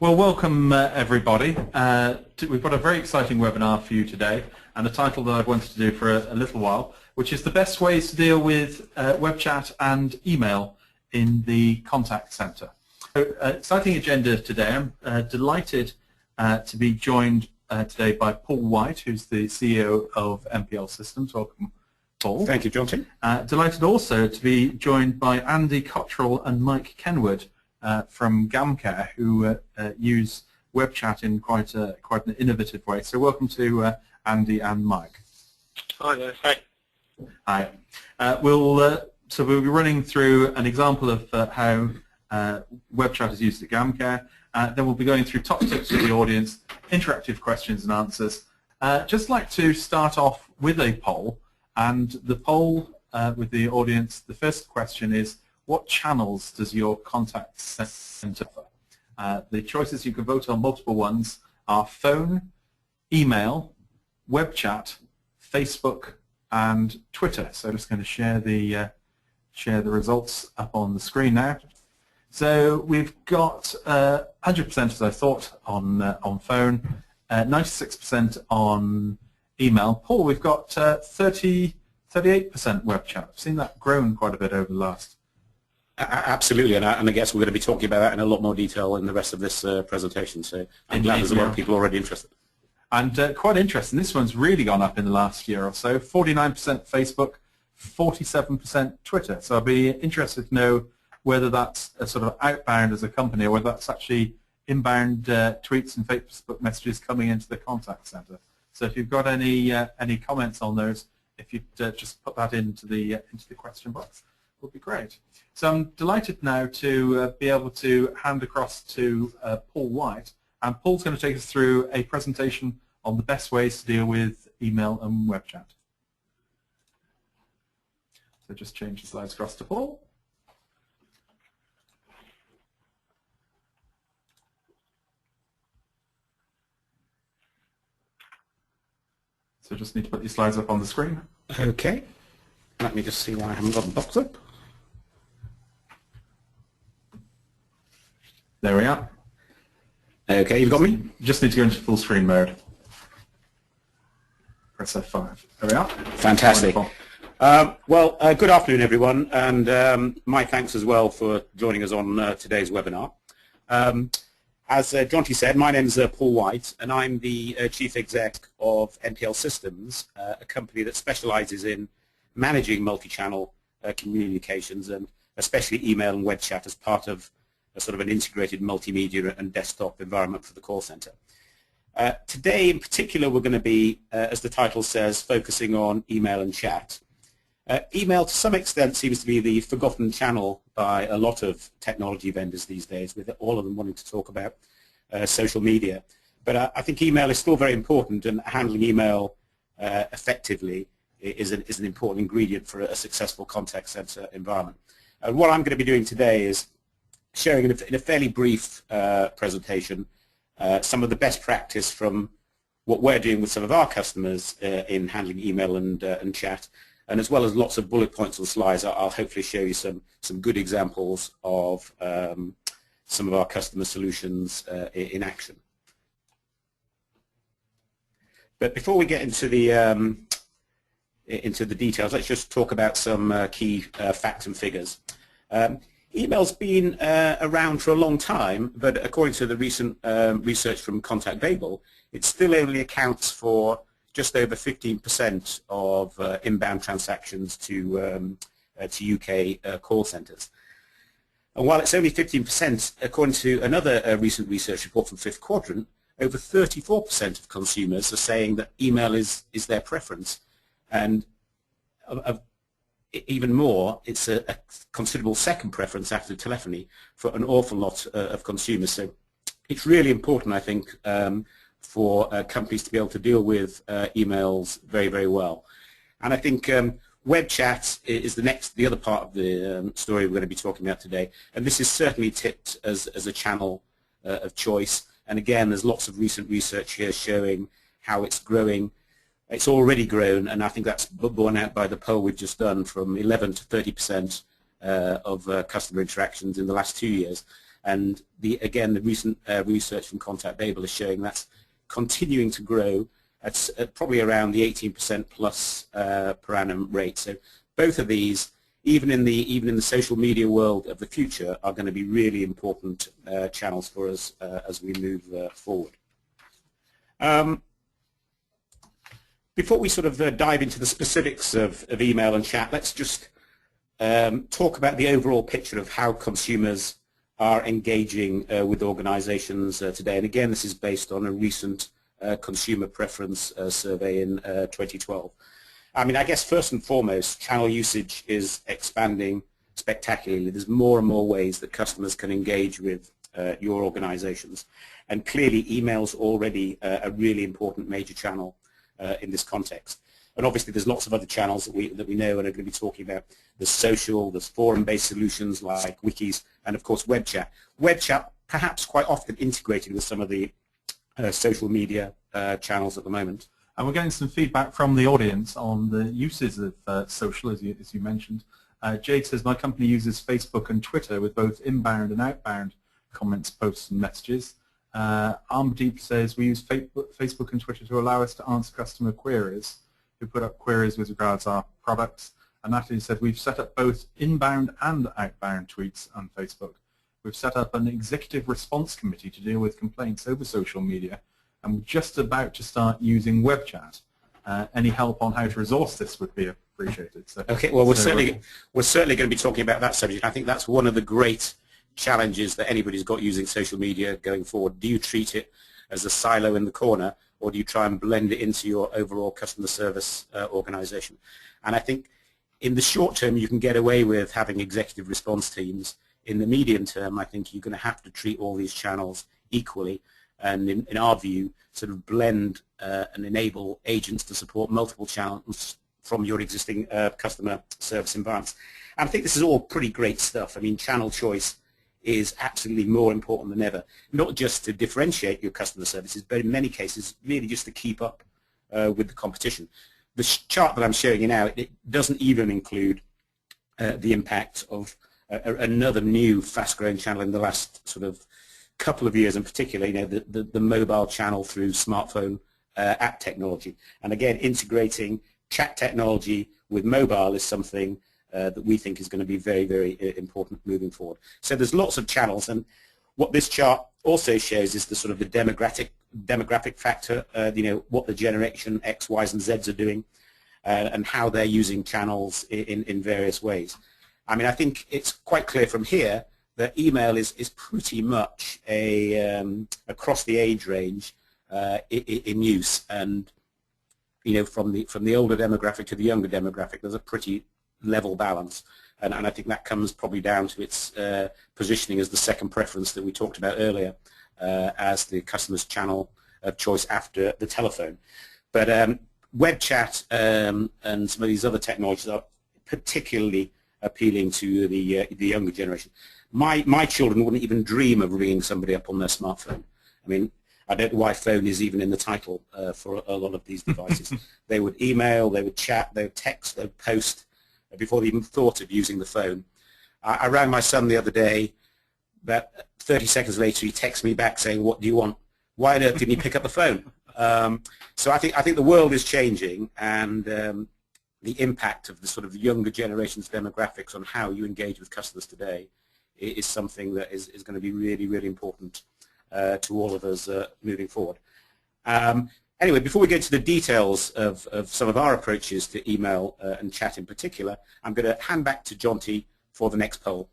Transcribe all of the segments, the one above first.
Well, welcome everybody. We've got a very exciting webinar for you today, and a title that I've wanted to do for a little while, which is the best ways to deal with web chat and email in the contact center. So, exciting agenda today. I'm delighted to be joined today by Paul White, who's the CEO of MPL Systems. Welcome, Paul. Thank you, Jonty. Delighted also to be joined by Andy Cottrell and Mike Kenward from GamCare, who use web chat in quite an innovative way. So welcome to Andy and Mike. Hi there. Hi. Hi. So we'll be running through an example of how web chat is used at GamCare. Then we'll be going through top tips for the audience, interactive questions and answers. Just like to start off with a poll, and the poll with the audience, the first question is, what channels does your contact center offer? The choices, you can vote on multiple ones, are phone, email, web chat, Facebook, and Twitter. So I'm just going to share the results up on the screen now. So we've got 100%, as I thought, on phone, 96% on email. Paul, we've got 38% web chat. I've seen that grown quite a bit over the last. Absolutely, and I guess we're going to be talking about that in a lot more detail in the rest of this presentation. So I'm glad there's a lot of people already interested. And quite interesting, this one's really gone up in the last year or so. 49% Facebook, 47% Twitter. So I'd be interested to know whether that's a sort of outbound as a company or whether that's actually inbound tweets and Facebook messages coming into the contact center. So if you've got any comments on those, if you'd just put that into the question box, would be great. So I'm delighted now to be able to hand across to Paul White, and Paul's going to take us through a presentation on the best ways to deal with email and web chat. So just change the slides across to Paul. So just need to put your slides up on the screen. Okay. Let me just see why I haven't got the box up. There we are. Okay, you've got me? Just need to go into full screen mode. Press F5. There we are. Fantastic. Good afternoon, everyone, and my thanks as well for joining us on today's webinar. As Jonty said, my name is Paul White, and I'm the Chief Exec of MPL Systems, a company that specializes in managing multi-channel communications, and especially email and web chat as part of a sort of an integrated multimedia and desktop environment for the call center. Today in particular we're going to be, as the title says, focusing on email and chat. Email to some extent seems to be the forgotten channel by a lot of technology vendors these days, with all of them wanting to talk about social media. But I think email is still very important, and handling email effectively is an important ingredient for a successful contact center environment. And what I'm going to be doing today is sharing in a fairly brief presentation some of the best practice from what we're doing with some of our customers in handling email and chat, and as well as lots of bullet points on slides. I'll hopefully show you some good examples of some of our customer solutions in action. But before we get into the details, let's just talk about some key facts and figures. Email's been around for a long time, but according to the recent research from Contact Babel, it still only accounts for just over 15% of inbound transactions to UK call centres. And while it's only 15%, according to another recent research report from Fifth Quadrant, over 34% of consumers are saying that email is their preference, and even more, it's a considerable second preference after telephony for an awful lot of consumers. So it's really important, I think, for companies to be able to deal with emails very, very well. And I think web chat is the other part of the story we're going to be talking about today. And this is certainly tipped as a channel of choice. And again, there's lots of recent research here showing how it's growing. It's already grown, and I think that's borne out by the poll we've just done, from 11 to 30% of customer interactions in the last 2 years. And again, the recent research from Contact Babel is showing that's continuing to grow at probably around the 18% plus per annum rate. So both of these, even in the social media world of the future, are going to be really important channels for us as we move forward. Before we sort of dive into the specifics of email and chat, let's just talk about the overall picture of how consumers are engaging with organizations today. And again, this is based on a recent consumer preference survey in 2012. I mean, I guess first and foremost, channel usage is expanding spectacularly. There's more and more ways that customers can engage with your organizations. And clearly, email's already a really important major channel in this context. And obviously, there's lots of other channels that we know and are going to be talking about. There's social, there's forum-based solutions like wikis, and of course, Webchat. Webchat perhaps quite often integrated with some of the social media channels at the moment. And we're getting some feedback from the audience on the uses of social, as you mentioned. Jade says, my company uses Facebook and Twitter with both inbound and outbound comments, posts, and messages. Armdeep says, we use Facebook and Twitter to allow us to answer customer queries who put up queries with regards to our products. And Natalie said, we've set up both inbound and outbound tweets on Facebook. We've set up an executive response committee to deal with complaints over social media, and we're just about to start using Webchat. Any help on how to resource this would be appreciated. So, okay, well, we're certainly going to be talking about that subject. I think that's one of the great challenges that anybody's got using social media going forward. Do you treat it as a silo in the corner, or do you try and blend it into your overall customer service organization? And I think in the short term, you can get away with having executive response teams. In the medium term, I think you're going to have to treat all these channels equally, and in our view, sort of blend and enable agents to support multiple channels from your existing customer service environments. And I think this is all pretty great stuff. I mean, channel choice is absolutely more important than ever, not just to differentiate your customer services, but in many cases, really just to keep up with the competition. The chart that I'm showing you now, it doesn't even include the impact of another new fast-growing channel in the last sort of couple of years in particular, you know, the mobile channel through smartphone app technology. And again, integrating chat technology with mobile is something that we think is going to be very, very important moving forward. So there's lots of channels, and what this chart also shows is the sort of the demographic factor, you know, what the generation X, Ys, and Zs are doing, and how they're using channels in various ways. I mean, I think it's quite clear from here that email is pretty much a across the age range in use, and you know, from the older demographic to the younger demographic, there's a pretty level balance, and I think that comes probably down to its positioning as the second preference that we talked about earlier, as the customer's channel of choice after the telephone. But Webchat and some of these other technologies are particularly appealing to the younger generation. My children wouldn't even dream of ringing somebody up on their smartphone. I mean, I don't know why phone is even in the title for a lot of these devices. They would email, they would chat, they would text, they would post before they even thought of using the phone. I rang my son the other day. About 30 seconds later, he texted me back saying, "What do you want?" Why on earth didn't he pick up the phone? So I think the world is changing, and the impact of the sort of younger generation's demographics on how you engage with customers today is something that is going to be really, really important to all of us moving forward. Anyway, before we get into the details of some of our approaches to email and chat in particular, I'm going to hand back to Jonty for the next poll.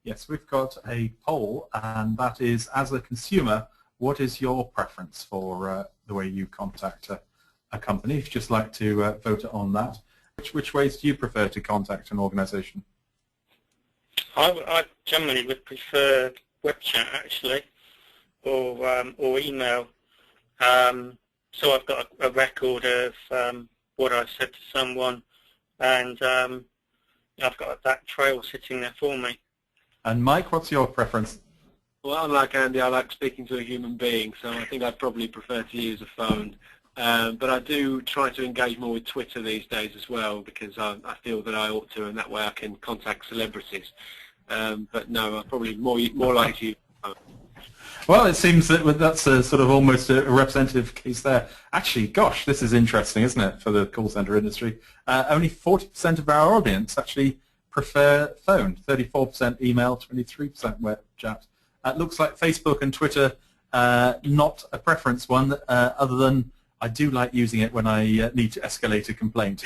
Yes, we've got a poll, and that is, as a consumer, what is your preference for the way you contact a company? If you'd just like to vote on that. Which ways do you prefer to contact an organization? I generally would prefer Webchat, actually, or email. So I've got a record of what I've said to someone, and I've got that trail sitting there for me. And Mike, what's your preference? Well, unlike Andy, I like speaking to a human being, so I think I'd probably prefer to use a phone. But I do try to engage more with Twitter these days as well, because I feel that I ought to, and that way I can contact celebrities. but no, I'm probably more likely to use the phone. Well, it seems that that's a sort of almost a representative case there. Actually, gosh, this is interesting, isn't it, for the call center industry? Only 40% of our audience actually prefer phone, 34% email, 23% web chat. It looks like Facebook and Twitter, not a preference one, other than I do like using it when I need to escalate a complaint.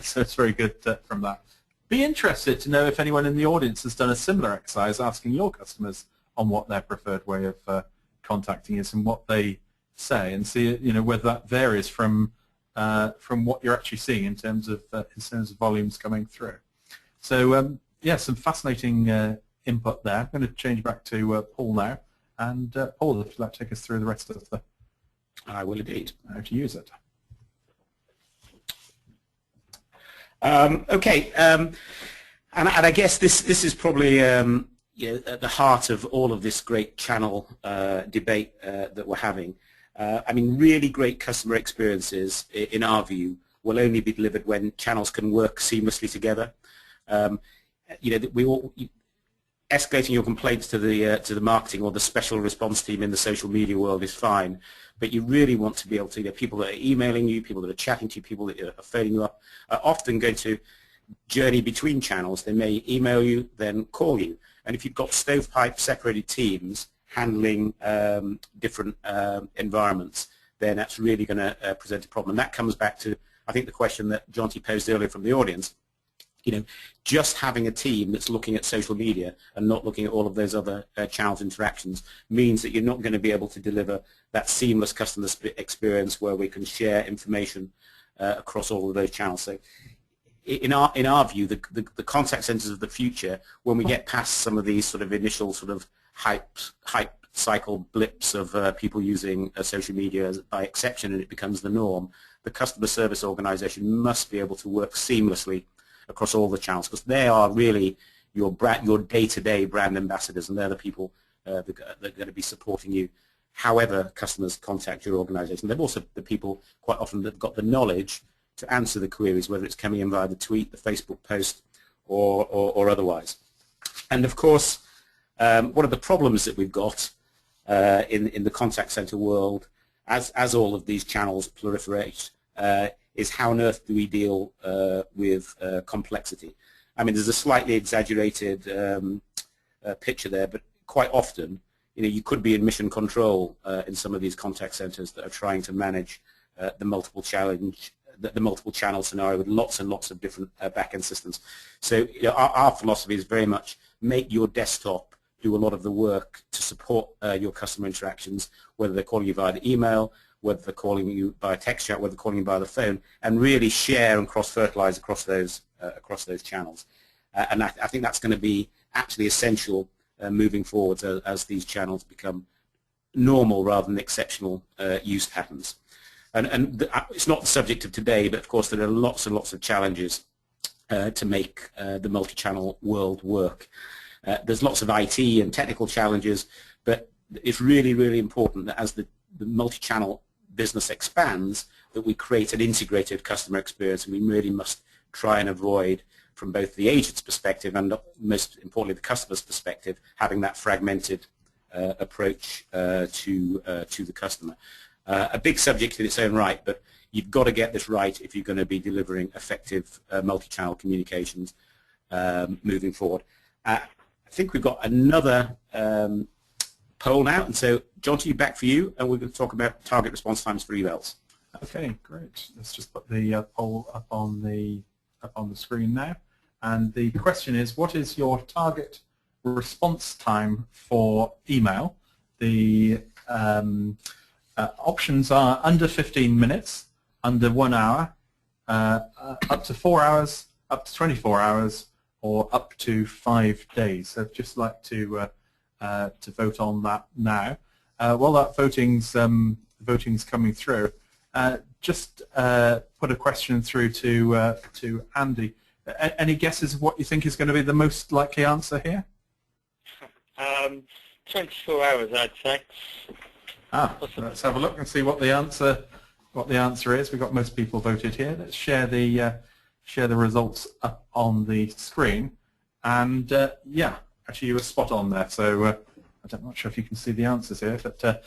So it's very good from that. Be interested to know if anyone in the audience has done a similar exercise asking your customers on what their preferred way of contacting is and what they say, and see whether that varies from what you're actually seeing in terms of volumes coming through. So yeah, some fascinating input there. I'm going to change back to Paul now, and Paul, if you'd like to take us through the rest of the I will indeed. how to use it. Okay, and I guess this is probably at the heart of all of this great channel debate that we're having. I mean, really great customer experiences, in our view, will only be delivered when channels can work seamlessly together. Escalating your complaints to the marketing or the special response team in the social media world is fine, but you really want to be able to, people that are emailing you, people that are chatting to you, people that are phoning you up, are often going to journey between channels. They may email you, then call you. And if you've got stovepipe separated teams handling different environments, then that's really going to present a problem. And that comes back to, I think, the question that Jonty posed earlier from the audience. Just having a team that's looking at social media and not looking at all of those other channels interactions means that you're not going to be able to deliver that seamless customer experience where we can share information across all of those channels. So in our view, the contact centers of the future, when we get past some of these sort of initial sort of hype cycle blips of people using social media by exception and it becomes the norm, the customer service organization must be able to work seamlessly across all the channels, because they are really your day-to-day brand ambassadors, and they're the people that are going to be supporting you however customers contact your organization. They're also the people quite often that have got the knowledge to answer the queries, whether it's coming in via the tweet, the Facebook post, or otherwise. And of course, one of the problems that we've got in the contact center world, as all of these channels proliferate, is how on earth do we deal with complexity. I mean, there's a slightly exaggerated picture there, but quite often, you could be in mission control in some of these contact centers that are trying to manage the multiple channel scenario with lots and lots of different back-end systems. So our philosophy is very much make your desktop do a lot of the work to support your customer interactions, whether they're calling you via the email, whether they're calling you by text chat, whether they're calling you by the phone, and really share and cross-fertilize across those channels. And I think that's going to be actually essential moving forward as these channels become normal rather than exceptional use patterns. And it's not the subject of today, but of course there are lots and lots of challenges to make the multi-channel world work. There's lots of IT and technical challenges, but it's really, really important that as the multi-channel business expands, that we create an integrated customer experience, and we really must try and avoid, from both the agent's perspective and most importantly the customer's perspective, having that fragmented approach to the customer. A big subject in its own right, but you've got to get this right if you're going to be delivering effective multi-channel communications moving forward. I think we've got another poll now, and so Jonty, back for you, and we're going to talk about target response times for emails. Okay, great. Let's just put the poll up on the screen now, and the question is: what is your target response time for email? The options are under 15 minutes, under 1 hour, up to 4 hours, up to 24 hours, or up to 5 days. So I'd just like to vote on that now. While that voting's coming through, just put a question through to Andy. Any guesses of what you think is going to be the most likely answer here? 24 hours, I'd say. Let's have a look and see what the answer is. We've got most people voted here. Let's share the results up on the screen. And yeah, actually you were spot on there. So I'm not sure if you can see the answers here, but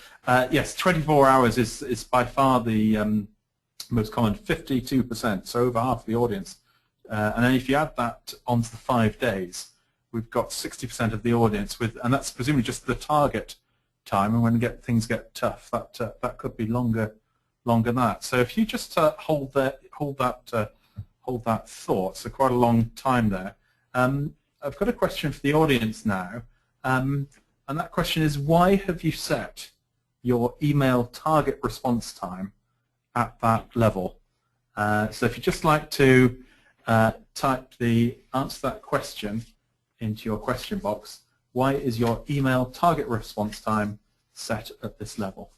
yes, 24 hours is by far the most common, 52%, so over half the audience. And then if you add that onto the 5 days, we've got 60% of the audience and that's presumably just the target time. And when things get tough, that could be longer than that. So if you just hold that thought, so quite a long time there. I've got a question for the audience now, and that question is, why have you set your email target response time at that level? So if you'd just like to type the answer to that question into your question box, why is your email target response time set at this level?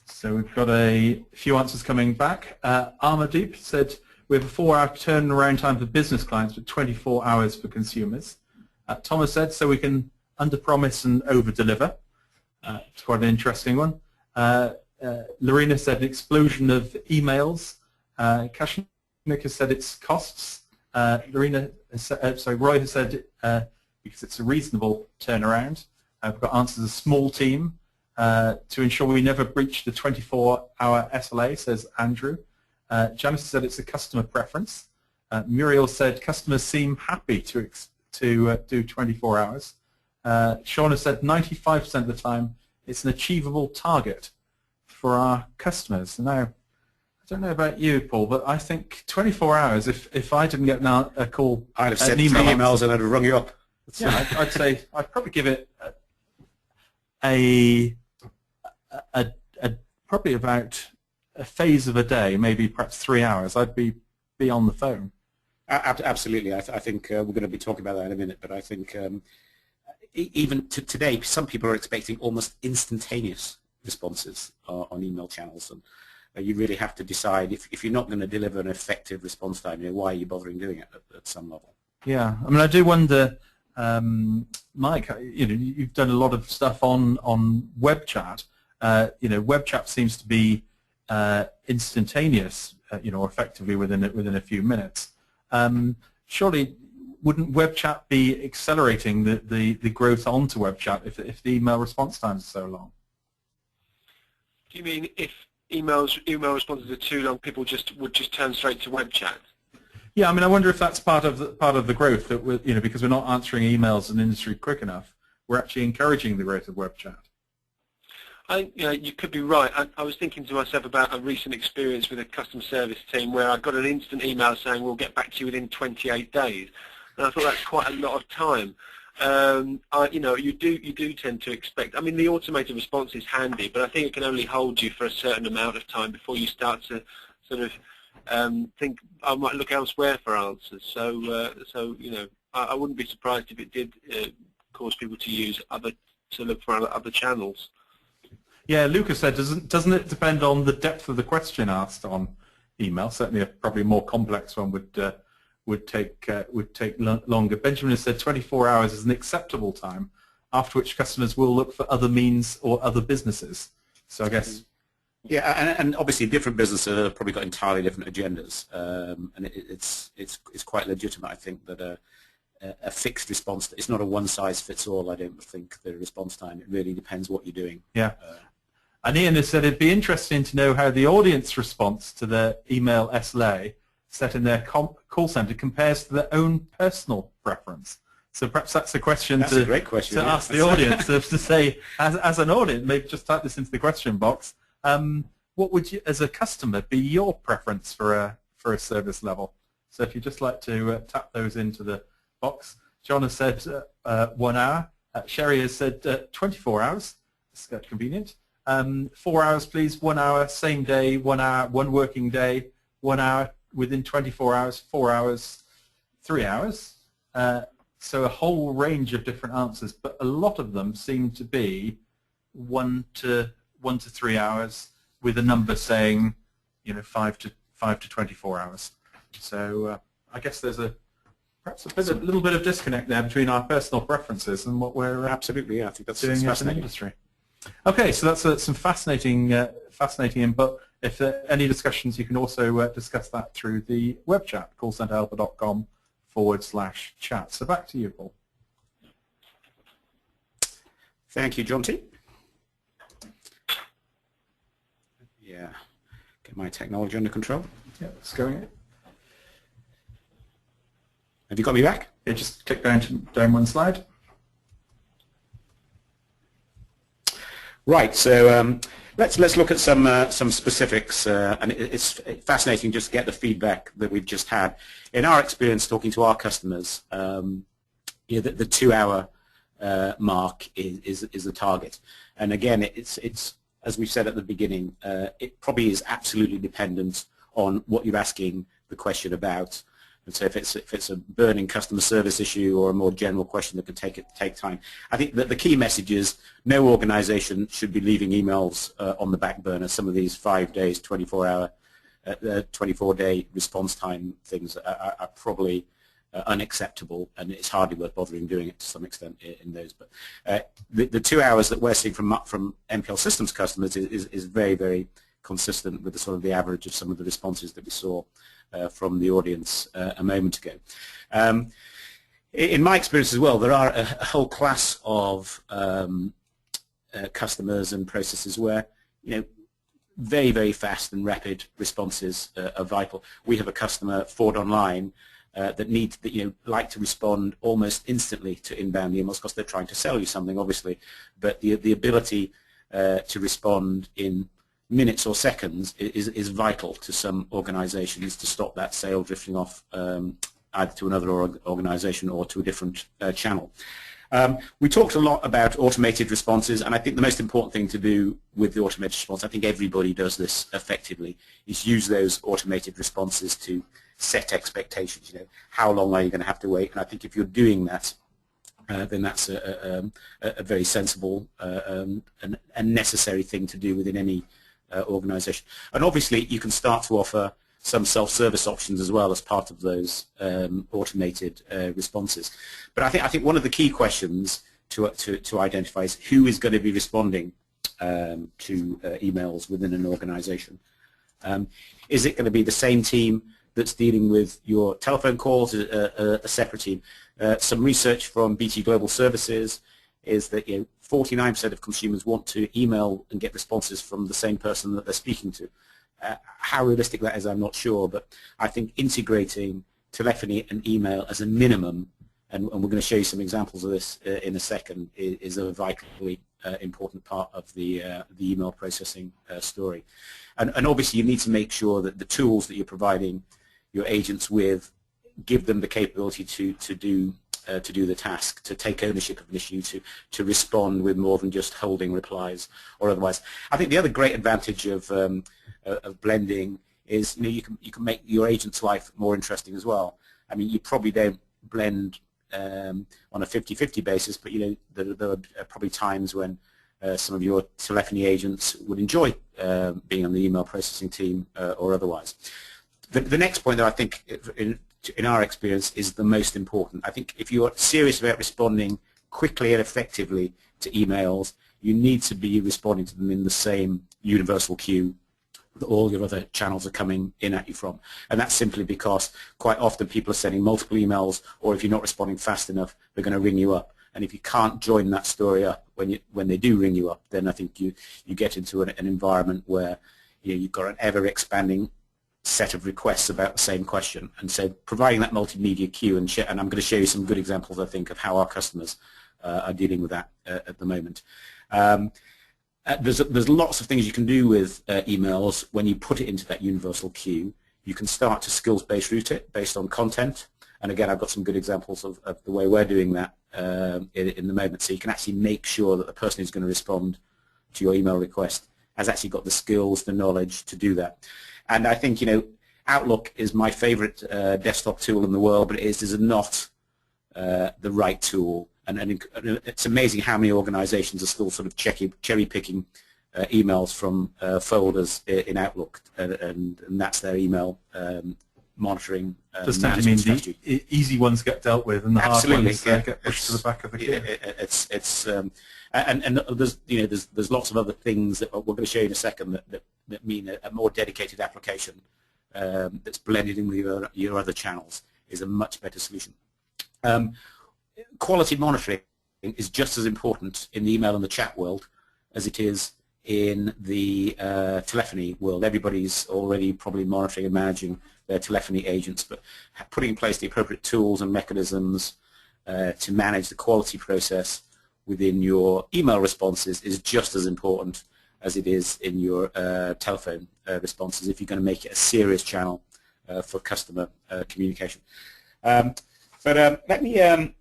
So we've got a few answers coming back. Armadeep said we have a 4-hour turnaround time for business clients, but 24 hours for consumers. Thomas said so we can under-promise and over-deliver. It's quite an interesting one. Lorena said an explosion of emails. Kashnik has said it's costs. Roy has said because it's a reasonable turnaround. We've got answers, a small team. To ensure we never breach the 24-hour SLA, says Andrew. Janice said it's a customer preference. Muriel said customers seem happy to do 24 hours. Shauna said 95% of the time it's an achievable target for our customers. Now, I don't know about you, Paul, but I think 24 hours, if I didn't get a call, I'd have sent 3 emails and I'd have rung you up. Yeah, I'd say I'd probably give it probably about a phase of a day, maybe perhaps 3 hours. I'd be on the phone. Absolutely. I think we're going to be talking about that in a minute, but I think even today, some people are expecting almost instantaneous responses on email channels, and you really have to decide if you're not going to deliver an effective response time, why are you bothering doing it at some level? Yeah, I mean, I do wonder, Mike, you've done a lot of stuff on Webchat. Webchat seems to be instantaneous, effectively within a few minutes. Surely, wouldn't Webchat be accelerating the growth onto Webchat if the email response times are so long? Do you mean if email responses are too long, people would just turn straight to Webchat? Yeah, I mean, I wonder if that's part of the growth that because we're not answering emails in industry quick enough, we're actually encouraging the growth of Webchat. You could be right. I was thinking to myself about a recent experience with a customer service team where I got an instant email saying we'll get back to you within 28 days, and I thought that's quite a lot of time. You do tend to expect. I mean, the automated response is handy, but I think it can only hold you for a certain amount of time before you start to sort of think I might look elsewhere for answers. So I wouldn't be surprised if it did cause people to look for other channels. Yeah, Lucas said, doesn't it depend on the depth of the question asked on email? Certainly, probably a more complex one would take longer. Benjamin has said 24 hours is an acceptable time, after which customers will look for other means or other businesses. So I guess. Yeah, and obviously different businesses have probably got entirely different agendas, and it's quite legitimate, I think, that a fixed response. It's not a one-size-fits-all. I don't think the response time. It really depends what you're doing. Yeah. And Ian has said it'd be interesting to know how the audience response to the email SLA set in their call center compares to their own personal preference. So perhaps that's a question a great question, to ask the audience to say, as an audience, maybe just type this into the question box. What would you, as a customer, be your preference for a service level? So if you'd just like to tap those into the box. John has said 1 hour. Sherry has said 24 hours. That's convenient. 4 hours, please. 1 hour, same day. 1 hour, 1 working day. 1 hour within 24 hours. 4 hours, 3 hours. So a whole range of different answers, but a lot of them seem to be 1 to 3 hours, with a number saying, 5 to 24 hours. So I guess there's perhaps a little bit of disconnect there between our personal preferences and what we're absolutely. Yeah, I think that's doing as an industry. Okay, so that's some fascinating input. if there are any discussions, you can also discuss that through the web chat, callcenterhelper.com/chat. So back to you, Paul. Thank you, Jonty. Yeah, get my technology under control. Yeah, it's going. Have you got me back? Yeah, just click down one slide. Right. So let's look at some specifics, and it's fascinating just to get the feedback that we've just had. In our experience, talking to our customers, the 2-hour mark is the target. And again, it's as we said at the beginning, it probably is absolutely dependent on what you're asking the question about. And so if it's a burning customer service issue or a more general question that could take time, I think that the key message is no organization should be leaving emails on the back burner. Some of these 5 days, 24-day response time things are probably unacceptable, and it's hardly worth bothering doing it to some extent in those. But the 2 hours that we're seeing from MPL Systems customers is very, very consistent with the sort of the average of some of the responses that we saw from the audience a moment ago. In my experience as well, there are a whole class of customers and processes where very, very fast and rapid responses are vital. We have a customer, Ford Online, that like to respond almost instantly to inbound emails because they're trying to sell you something, obviously. But the ability to respond in minutes or seconds is vital to some organizations to stop that sale drifting off either to another organization or to a different channel. We talked a lot about automated responses, and I think the most important thing to do with the automated response, I think everybody does this effectively, is use those automated responses to set expectations. How long are you going to have to wait? And I think if you're doing that, then that's a very sensible and necessary thing to do within any organization. And obviously you can start to offer some self-service options as well as part of those automated responses. But I think one of the key questions to identify is who is going to be responding to emails within an organization. Is it going to be the same team that's dealing with your telephone calls, a separate team? Some research from BT Global Services is that 49% of consumers want to email and get responses from the same person that they're speaking to. How realistic that is, I'm not sure, but I think integrating telephony and email as a minimum, and we're going to show you some examples of this in a second, is a vitally important part of the email processing story. And obviously you need to make sure that the tools that you're providing your agents with give them the capability to do the task, to take ownership of an issue, to respond with more than just holding replies or otherwise. I think the other great advantage of blending is you can make your agent's life more interesting as well. I mean, you probably don't blend on a 50-50 basis, but there are probably times when some of your telephony agents would enjoy being on the email processing team or otherwise. The next point that I think in our experience is the most important. I think if you're serious about responding quickly and effectively to emails, you need to be responding to them in the same universal queue that all your other channels are coming in at you from. And that's simply because quite often people are sending multiple emails, or if you're not responding fast enough, they're going to ring you up. And if you can't join that story up when they do ring you up, then I think you get into an environment where you've got an ever-expanding set of requests about the same question. And so providing that multimedia queue, and I'm going to show you some good examples, I think, of how our customers are dealing with that at the moment. There's lots of things you can do with emails when you put it into that universal queue. You can start to skills-based route it based on content. And again, I've got some good examples of the way we're doing that in the moment. So you can actually make sure that the person who's going to respond to your email request has actually got the skills, the knowledge to do that. And I think, Outlook is my favorite desktop tool in the world, but it is not the right tool. And it's amazing how many organizations are still sort of cherry-picking emails from folders in Outlook, and that's their email monitoring. Does tend to mean the easy ones get dealt with and the hard ones get pushed to the back of the queue. And there's lots of other things that we're going to show you in a second that mean a more dedicated application that's blended in with your other channels is a much better solution. Quality monitoring is just as important in the email and the chat world as it is in the telephony world. Everybody's already probably monitoring and managing their telephony agents, but putting in place the appropriate tools and mechanisms to manage the quality process within your email responses is just as important as it is in your telephone responses if you're going to make it a serious channel for customer communication. But let me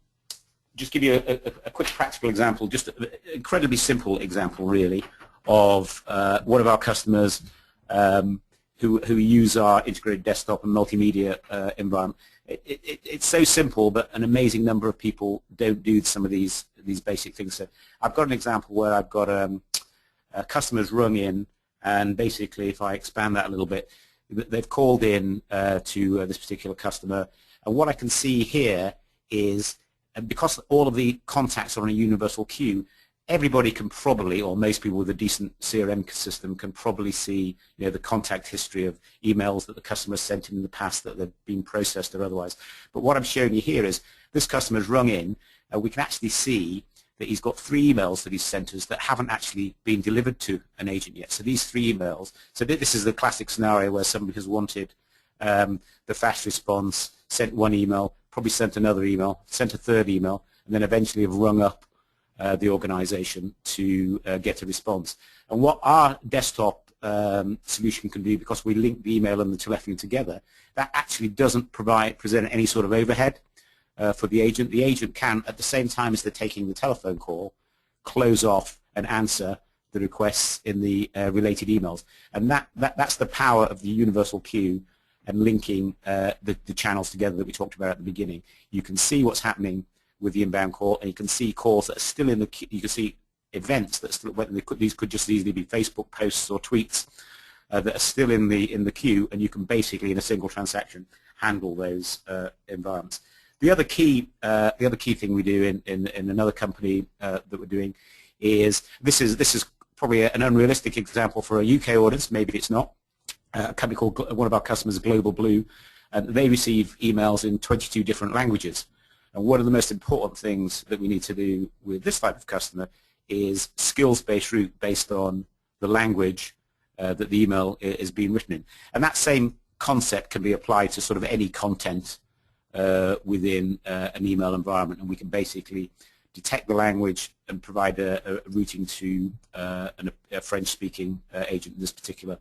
just give you a quick practical example, just an incredibly simple example really of one of our customers who use our integrated desktop and multimedia environment. It's so simple, but an amazing number of people don't do some of these basic things. So I've got an example where I've got customers rung in, and basically, if I expand that a little bit, they've called in to this particular customer, and what I can see here is, because all of the contacts are on a universal queue, everybody can probably, or most people with a decent CRM system can probably see, the contact history of emails that the customer has sent in the past that they've been processed or otherwise. But what I'm showing you here is this customer's rung in, and we can actually see that he's got 3 emails that he's sent us that haven't actually been delivered to an agent yet. So these 3 emails, so this is the classic scenario where somebody has wanted the fast response, sent 1 email, probably sent another email, sent a 3rd email, and then eventually have rung up the organization to get a response. And what our desktop solution can do, because we link the email and the telephony together, that actually doesn't present any sort of overhead for the agent. The agent can, at the same time as they're taking the telephone call, close off and answer the requests in the related emails. And that's the power of the universal queue and linking the channels together that we talked about at the beginning. You can see what's happening with the inbound call, and you can see calls that are still in the queue. You can see events that are still, these could just easily be Facebook posts or tweets that are still in the queue, and you can basically, in a single transaction, handle those environments. The other key thing we do in another company that we're doing is this is probably an unrealistic example for a UK audience. Maybe it's not. A company called, one of our customers, Global Blue, and they receive emails in 22 different languages. And one of the most important things that we need to do with this type of customer is skills-based route based on the language that the email is being written in. And that same concept can be applied to sort of any content within an email environment, and we can basically detect the language and provide a routing to a French-speaking agent in this particular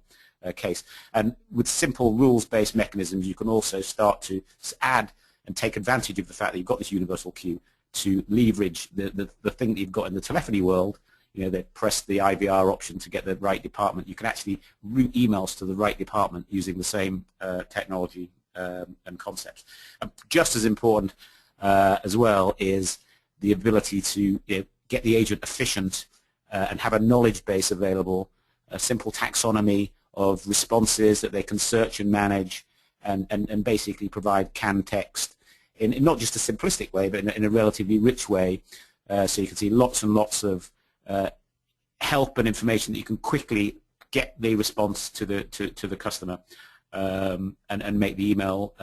case. And with simple rules-based mechanisms, you can also start to add and take advantage of the fact that you've got this universal queue to leverage the thing that you've got in the telephony world. They press the IVR option to get the right department. You can actually route emails to the right department using the same technology and concepts. Just as important as well is the ability to get the agent efficient and have a knowledge base available, a simple taxonomy of responses that they can search and manage, and basically provide canned text in not just a simplistic way, but in a relatively rich way, so you can see lots and lots of help and information that you can quickly get the response to the customer, and make the email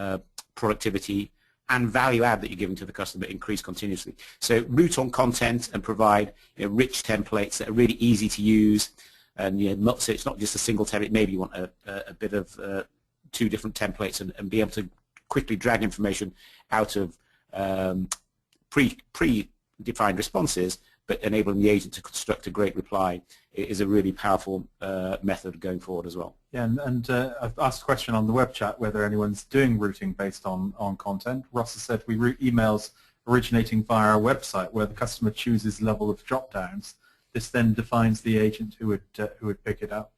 productivity and value add that you're giving to the customer increase continuously. So route on content and provide rich templates that are really easy to use, and so it's not just a single template. Maybe you want a bit of 2 different templates, and be able to quickly drag information out of pre-defined responses, but enabling the agent to construct a great reply is a really powerful method going forward as well. Yeah, and I've asked a question on the web chat whether anyone's doing routing based on content. Ross has said we route emails originating via our website where the customer chooses level of drop-downs. This then defines the agent who would pick it up.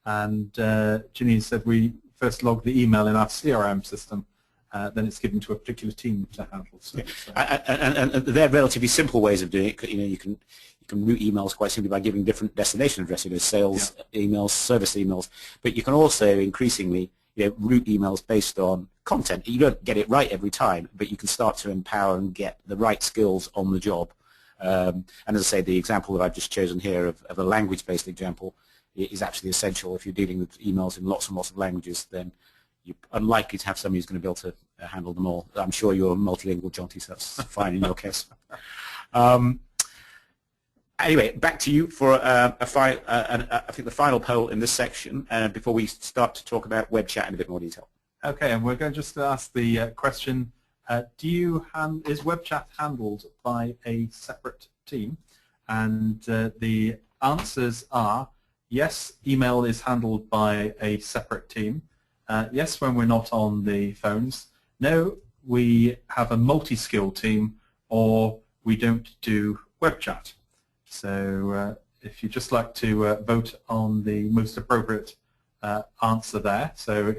And Janine said we first log the email in our CRM system, then it's given to a particular team to handle. So, and they're relatively simple ways of doing it. You can route emails quite simply by giving different destination addresses, sales emails, service emails. But you can also increasingly route emails based on content. You don't get it right every time, but you can start to empower and get the right skills on the job. And as I say, the example that I've just chosen here of a language-based example is actually essential. If you're dealing with emails in lots and lots of languages, then you're unlikely to have somebody who's going to be able to handle them all. I'm sure you're multilingual, Jonty, so that's fine in your case. Anyway, back to you for I think the final poll in this section before we start to talk about web chat in a bit more detail. Okay, and we're going just to ask the question, is web chat handled by a separate team? And the answers are, yes, email is handled by a separate team. Yes, when we're not on the phones. No, we have a multi-skill team, or we don't do web chat. So if you'd just like to vote on the most appropriate answer there. So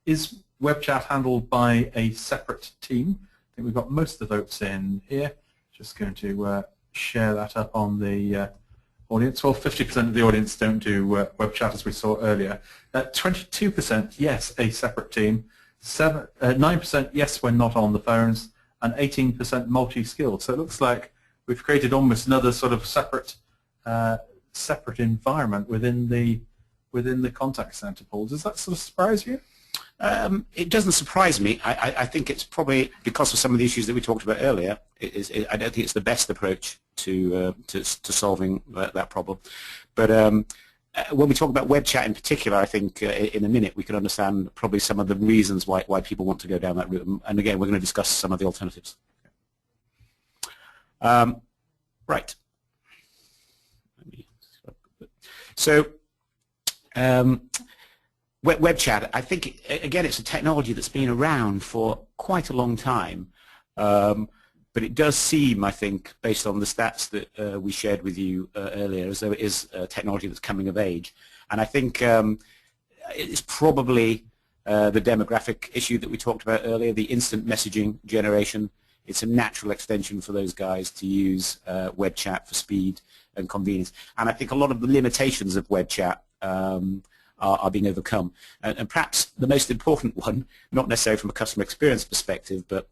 is web chat handled by a separate team? I think we've got most of the votes in here. Just going to share that up on the audience. Well, 50% of the audience don't do web chat, as we saw earlier. 22% yes, a separate team. 9% yes when not on the phones, and 18% multi-skilled. So it looks like we've created almost another sort of separate environment within the contact center, Paul. Does that sort of surprise you? It doesn't surprise me. I think it's probably because of some of the issues that we talked about earlier. I don't think it's the best approach to solving that problem. But when we talk about web chat in particular, I think in a minute we can understand probably some of the reasons why people want to go down that route. And again, we're going to discuss some of the alternatives. Right. So web chat, I think, again, it's a technology that's been around for quite a long time, but it does seem, I think, based on the stats that we shared with you earlier, as though it is a technology that's coming of age. And I think it's probably the demographic issue that we talked about earlier, the instant messaging generation. It's a natural extension for those guys to use web chat for speed and convenience. And I think a lot of the limitations of web chat are being overcome. And perhaps the most important one, not necessarily from a customer experience perspective, but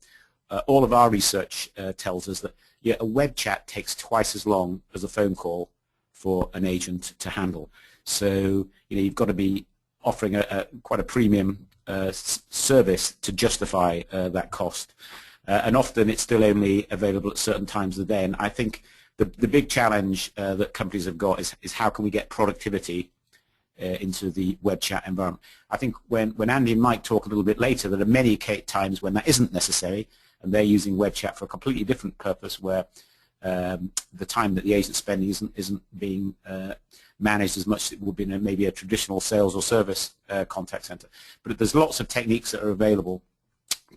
all of our research tells us that a web chat takes twice as long as a phone call for an agent to handle. So you've got to be offering quite a premium service to justify that cost. And often it's still only available at certain times of the day. And I think the big challenge that companies have got is how can we get productivity into the web chat environment. I think when Andy and Mike talk a little bit later, there are many times when that isn't necessary, and they're using web chat for a completely different purpose, where the time that the agent's spending isn't being managed as much as it would be in maybe a traditional sales or service contact center. But there's lots of techniques that are available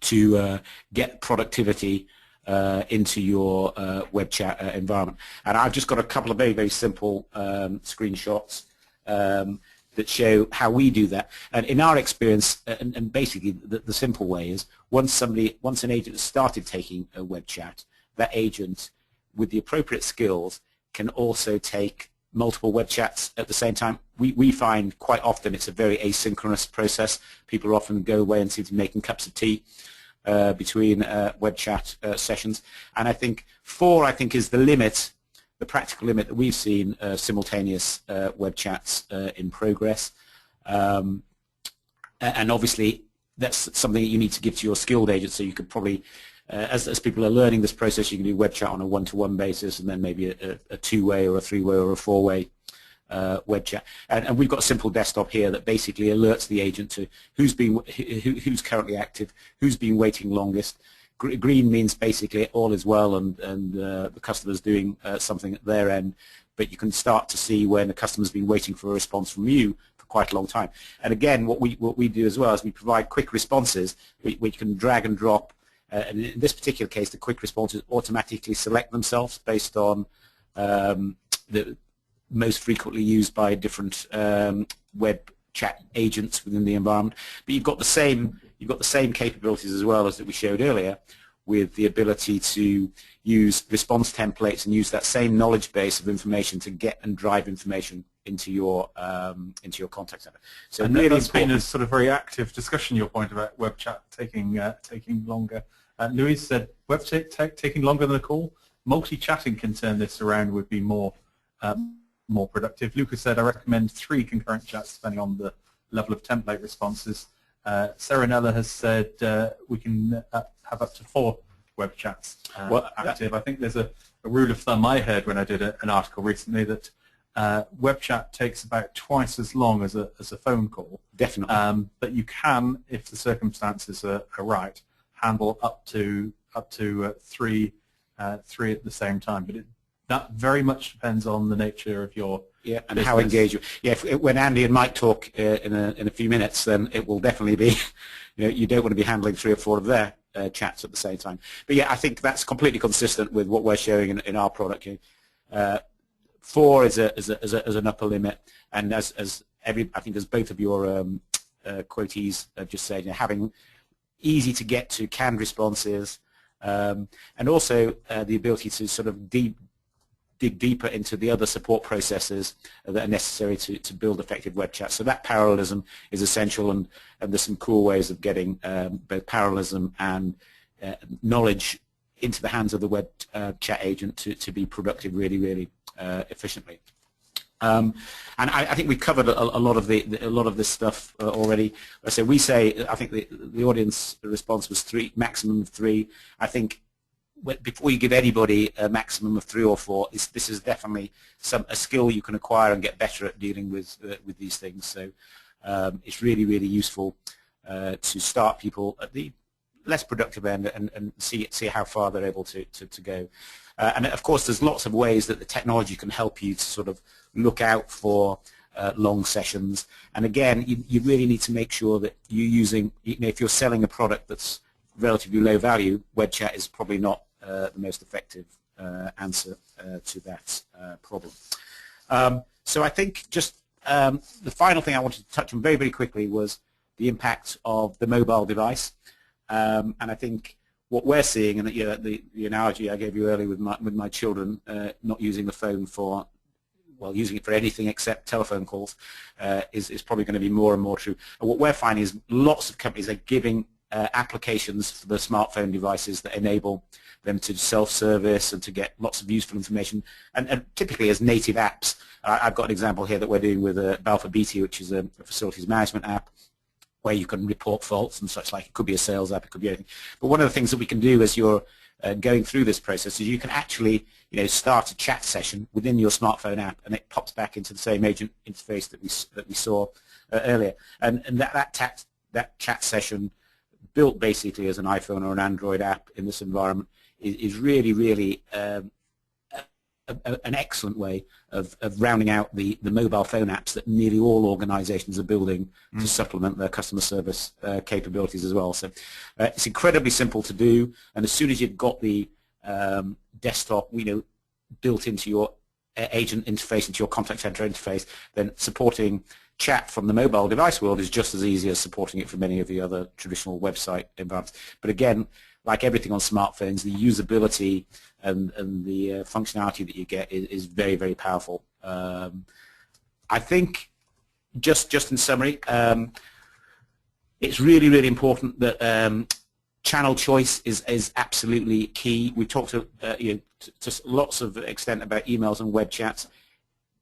to get productivity into your web chat environment. And I've just got a couple of very, very simple screenshots that show how we do that. And in our experience, and basically the simple way is once an agent has started taking a web chat, that agent with the appropriate skills can also take multiple web chats at the same time. We find quite often it's a very asynchronous process. People often go away and seem to be making cups of tea between web chat sessions. And I think 4 is the limit, the practical limit that we've seen simultaneous web chats in progress. And obviously that's something that you need to give to your skilled agent, so you could probably as people are learning this process, you can do web chat on a one-to-one basis, and then maybe a two-way or a three-way or a four-way web chat. And we've got a simple desktop here that basically alerts the agent to who's currently active, who's been waiting longest. Green means basically all is well and the customer's doing something at their end, but you can start to see when the customer's been waiting for a response from you for quite a long time. And again, what we do as well is we provide quick responses. We can drag and drop. And in this particular case, the quick responses automatically select themselves based on the most frequently used by different web chat agents within the environment. But you've got the same capabilities as well as that we showed earlier, with the ability to use response templates and use that same knowledge base of information to get and drive information into your contact center. So and really that's been important. a sort of very active discussion. Your point about web chat taking longer. Louise said web chat taking longer than a call. Multi-chatting can turn this around, would be more productive. Lucas said, I recommend 3 concurrent chats depending on the level of template responses. Serenella has said we can have up to 4 web chats active. I think there's a rule of thumb I heard when I did an article recently that web chat takes about twice as long as a phone call. Definitely. But you can, if the circumstances are right, handle up to 3 at the same time. But that very much depends on the nature of your and business. how engaged you. Yeah, when Andy and Mike talk in a few minutes, then it will definitely be, you don't want to be handling 3 or 4 of their chats at the same time. But yeah, I think that's completely consistent with what we're showing in our product. 4 is an upper limit, and I think as both of your quotees have just said, having easy to get to canned responses, and also the ability to sort of dig deeper into the other support processes that are necessary to build effective web chats. So that parallelism is essential, and there's some cool ways of getting both parallelism and knowledge into the hands of the web chat agent to be productive really efficiently. And I think we covered a lot of this stuff already. So we say, I think the audience response was 3, maximum of 3. I think before you give anybody a maximum of 3 or 4, this is definitely a skill you can acquire and get better at dealing with these things. So it's really useful to start people at the less productive end and see how far they're able to go. And of course, there's lots of ways that the technology can help you to sort of look out for long sessions. And again, you really need to make sure that you're using, if you're selling a product that's relatively low value, web chat is probably not the most effective answer to that problem. So I think just the final thing I wanted to touch on very quickly was the impact of the mobile device. And I think what we're seeing, and the analogy I gave you earlier with my children not using the phone using it for anything except telephone calls, is probably going to be more and more true. And what we're finding is lots of companies are giving applications for the smartphone devices that enable them to self-service and to get lots of useful information, and typically as native apps. I've got an example here that we're doing with Balfour Beatty, which is a facilities management app, where you can report faults and such like. It could be a sales app, it could be anything. But one of the things that we can do as you're going through this process is you can actually start a chat session within your smartphone app, and it pops back into the same agent interface that we saw earlier. And that chat session, built basically as an iPhone or an Android app in this environment, is really an excellent way of rounding out the mobile phone apps that nearly all organizations are building to supplement their customer service capabilities as well. So it's incredibly simple to do, and as soon as you've got the desktop built into your agent interface, into your contact center interface, then supporting chat from the mobile device world is just as easy as supporting it from any of the other traditional website environments. But again, like everything on smartphones, the usability and the functionality that you get is very powerful. I think just in summary, it's really important that channel choice is absolutely key. We talked to lots of extent about emails and web chats.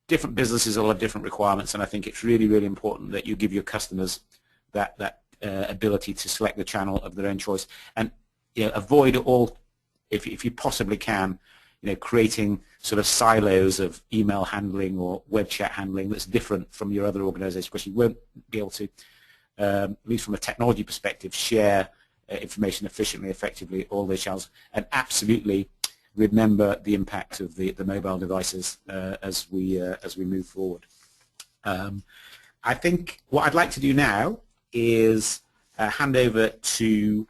Different businesses all have different requirements, and I think it's really important that you give your customers that ability to select the channel of their own choice, and avoid all, if you possibly can, creating sort of silos of email handling or web chat handling that's different from your other organizations, because you won't be able to, at least from a technology perspective, share information efficiently, effectively, all those channels, and absolutely remember the impact of the mobile devices as we move forward. I think what I'd like to do now is hand over to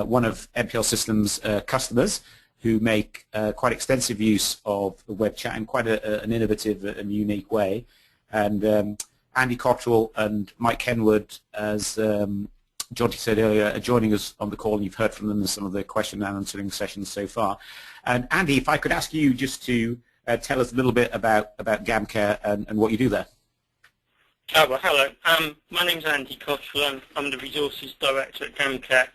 one of MPL Systems' customers who make quite extensive use of the web chat in quite an innovative and unique way. And Andy Cottrell and Mike Kenward, as Jonty said earlier, are joining us on the call, and you've heard from them in some of the question and answering sessions so far. And Andy, if I could ask you just to tell us a little bit about GamCare and what you do there. Oh, well, hello. My name's Andy Cottrell. I'm the Resources Director at GamCare,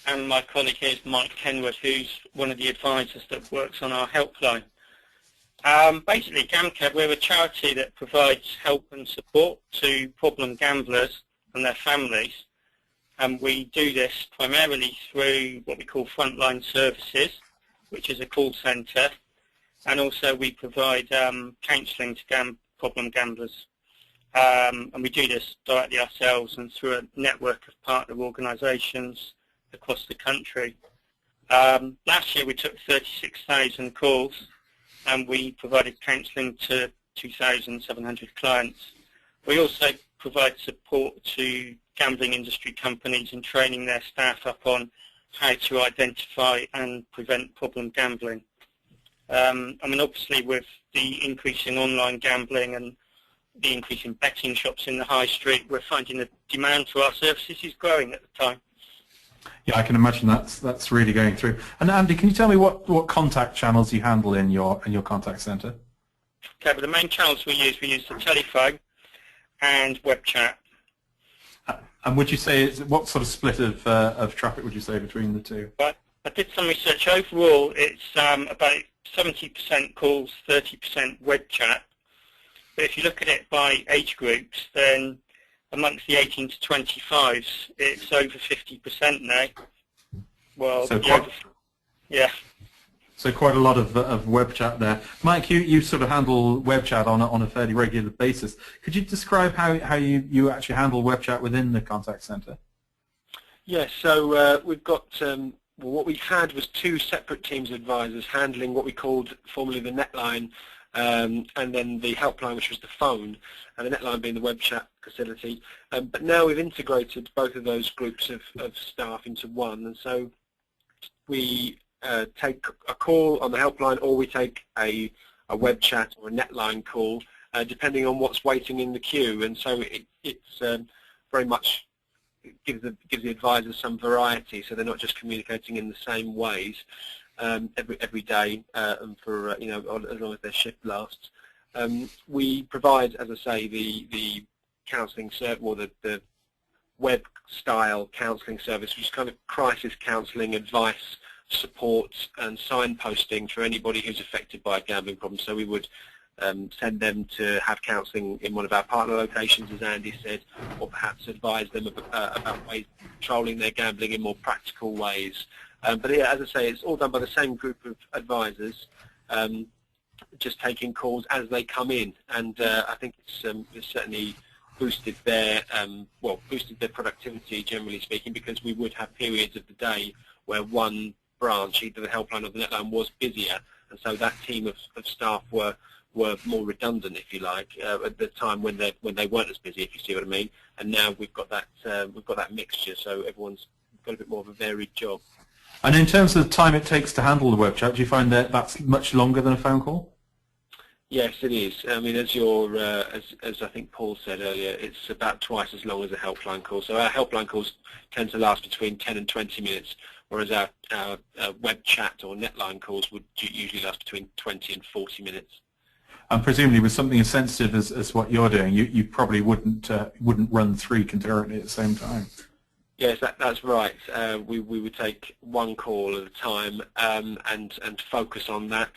and my colleague here is Mike Kenward, who's one of the advisors that works on our helpline. Basically, GamCare, we're a charity that provides help and support to problem gamblers and their families, and we do this primarily through what we call frontline services, which is a call centre, and also we provide counselling to problem gamblers. And we do this directly ourselves and through a network of partner organisations across the country. Last year we took 36,000 calls and we provided counselling to 2,700 clients. We also provide support to gambling industry companies in training their staff up on how to identify and prevent problem gambling. I mean, obviously with the increasing online gambling and the increase in betting shops in the high street, we're finding the demand for our services is growing at the time. Yeah, I can imagine that's really going through. And Andy, can you tell me what contact channels you handle in your contact centre? Okay, but the main channels we use the telephone and web chat. And would you say, what sort of split of traffic would you say between the two? But I did some research. Overall, it's about 70% calls, 30% web chat. But if you look at it by age groups, then amongst the 18 to 25s, it's over 50% now. Well, so yeah. So quite a lot of web chat there. Mike, you sort of handle web chat on a fairly regular basis. Could you describe how you actually handle web chat within the contact centre? Yes, so we've got, well, what we had was two separate teams of advisors handling what we called formerly the netline, and then the helpline, which was the phone, and the netline being the web chat facility. But now we've integrated both of those groups of staff into one, and so we take a call on the helpline, or we take a web chat or a netline call, depending on what's waiting in the queue. And so it's very much gives the advisors some variety, so they're not just communicating in the same ways every day, and for as long as their shift lasts. We provide, as I say, the counselling service, or the web style counselling service, which is kind of crisis counselling, advice, support and signposting for anybody who's affected by a gambling problem. So we would send them to have counselling in one of our partner locations, as Andy said, or perhaps advise them about ways of controlling their gambling in more practical ways. But yeah, as I say, it's all done by the same group of advisors, just taking calls as they come in, and I think it's certainly boosted their productivity, generally speaking, because we would have periods of the day where one branch, either the helpline or the netline, was busier, and so that team of staff were more redundant, if you like, at the time when they weren't as busy, if you see what I mean. And now we've got that mixture, so everyone's got a bit more of a varied job. And in terms of the time it takes to handle the web chat, do you find that that's much longer than a phone call? Yes, it is. I mean, as I think Paul said earlier, it's about twice as long as a helpline call. So our helpline calls tend to last between 10 and 20 minutes, whereas our web chat or netline calls would usually last between 20 and 40 minutes. And presumably with something as sensitive as what you're doing, you probably wouldn't run three concurrently at the same time. Yes, that's right. We would take one call at a time and focus on that.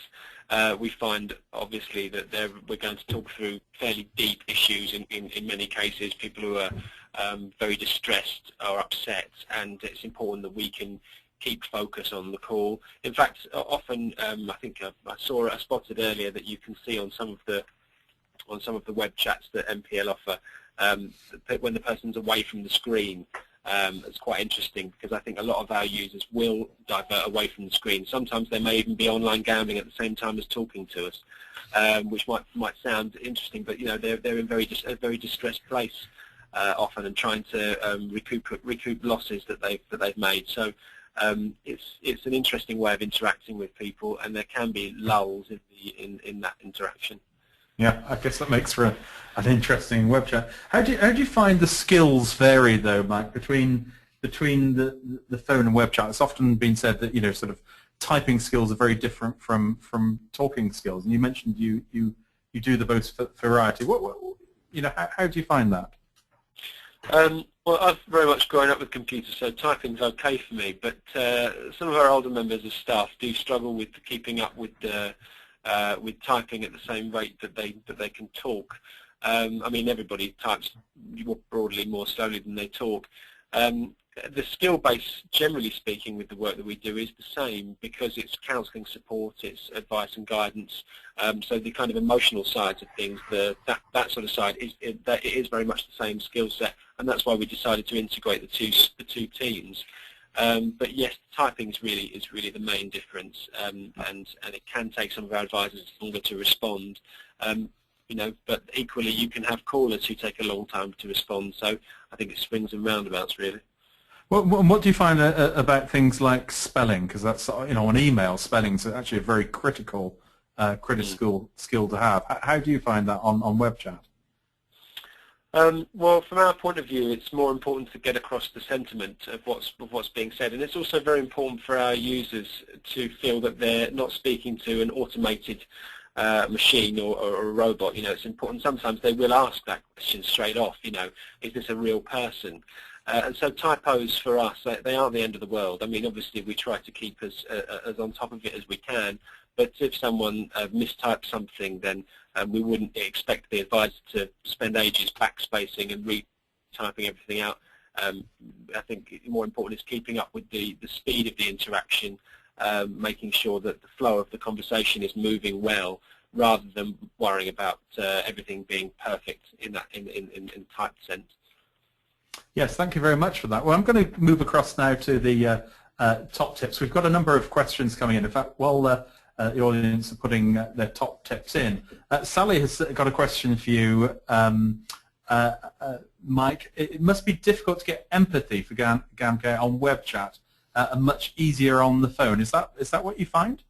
We find, obviously, that we're going to talk through fairly deep issues in many cases, people who are very distressed or upset, and it's important that we can keep focus on the call. In fact, often I think I spotted earlier that you can see on some of the web chats that MPL offer, that when the person's away from the screen, it's quite interesting, because I think a lot of our users will divert away from the screen. Sometimes they may even be online gambling at the same time as talking to us, which might sound interesting, but they're in a very distressed place often, and trying to recoup losses that they've made. So it's an interesting way of interacting with people, and there can be lulls in that interaction. Yeah, I guess that makes for an interesting web chat. How do you find the skills vary, though, Mike, between the phone and web chat? It's often been said that sort of typing skills are very different from talking skills, and you mentioned you do the both variety. how do you find that? Well, I've very much grown up with computers, so typing's okay for me. But some of our older members of staff do struggle with keeping up with typing at the same rate that they can talk. I mean, everybody types broadly more slowly than they talk. The skill base, generally speaking, with the work that we do is the same because it's counselling support, it's advice and guidance. So the kind of emotional sides of things, that sort of side, it is very much the same skill set, and that's why we decided to integrate the two teams. But yes, typing is really the main difference, and it can take some of our advisors longer to respond. But equally, you can have callers who take a long time to respond. So I think it swings and roundabouts, really. Well, what do you find about things like spelling? Because that's, on email, spelling's actually a very critical skill to have. How do you find that on WebChat? Well, from our point of view, it's more important to get across the sentiment of what's being said, and it's also very important for our users to feel that they're not speaking to an automated machine or a robot. It's important. Sometimes they will ask that question straight off. Is this a real person? And so typos for us, they aren't the end of the world. I mean, obviously we try to keep as on top of it as we can, but if someone mistypes something, then we wouldn't expect the advisor to spend ages backspacing and retyping everything out. I think more important is keeping up with the speed of the interaction, making sure that the flow of the conversation is moving well, rather than worrying about everything being perfect in typed sense. Yes, thank you very much for that. Well, I'm going to move across now to the top tips. We've got a number of questions coming in. In fact, while the audience are putting their top tips in, Sally has got a question for you, Mike. It must be difficult to get empathy for GamCare on WebChat and much easier on the phone. Is that what you find?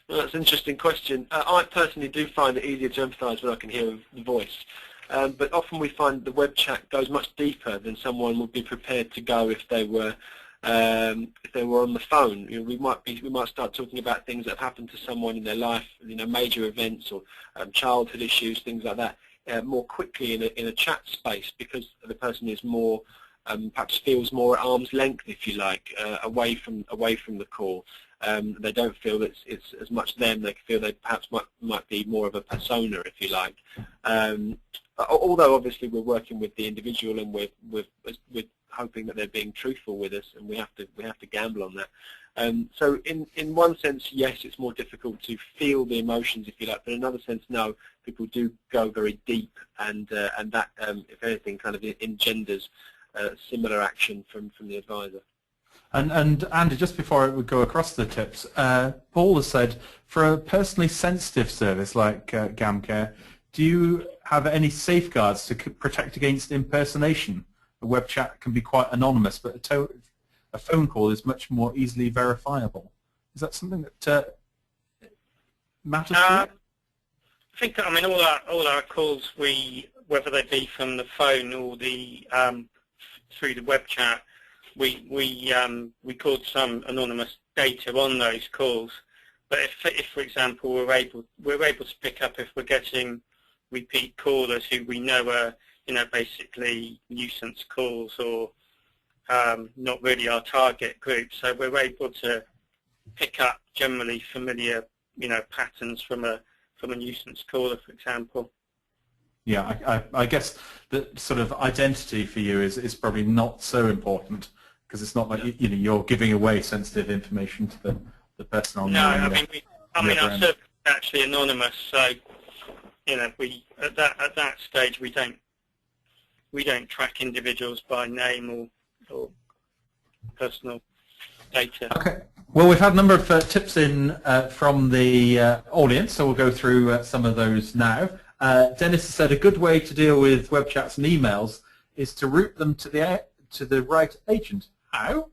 Well, that's an interesting question. I personally do find it easier to empathise when I can hear the voice. But often we find the web chat goes much deeper than someone would be prepared to go if they were on the phone. We might start talking about things that have happened to someone in their life, major events or childhood issues, things like that, more quickly in a chat space, because the person is more perhaps feels more at arm's length, if you like, away from the call. They don't feel that it's as much them. They feel they perhaps might be more of a persona, if you like. Although obviously we're working with the individual and we're hoping that they're being truthful with us, and we have to gamble on that. So in one sense, yes, it's more difficult to feel the emotions, if you like, but in another sense, no, people do go very deep, and that, if anything, kind of engenders similar action from the advisor. And Andy, just before we go across the tips, Paul has said, for a personally sensitive service like GamCare, do you have any safeguards to protect against impersonation? A web chat can be quite anonymous, but a phone call is much more easily verifiable. Is that something that matters to you? I think, I mean, all our calls, whether they be from the phone or through the web chat, we record some anonymous data on those calls. But if for example, we're able to pick up if we're getting repeat callers who we know are, basically nuisance calls or not really our target group. So we're able to pick up generally familiar, patterns from a nuisance caller, for example. Yeah, I guess the sort of identity for you is probably not so important, because it's not like you're giving away sensitive information to the person on the other end. Our service is actually anonymous, so we at that stage we don't track individuals by name or personal data. Okay. Well, we've had a number of tips in from the audience, so we'll go through some of those now. Dennis has said a good way to deal with web chats and emails is to route them to the right agent. How?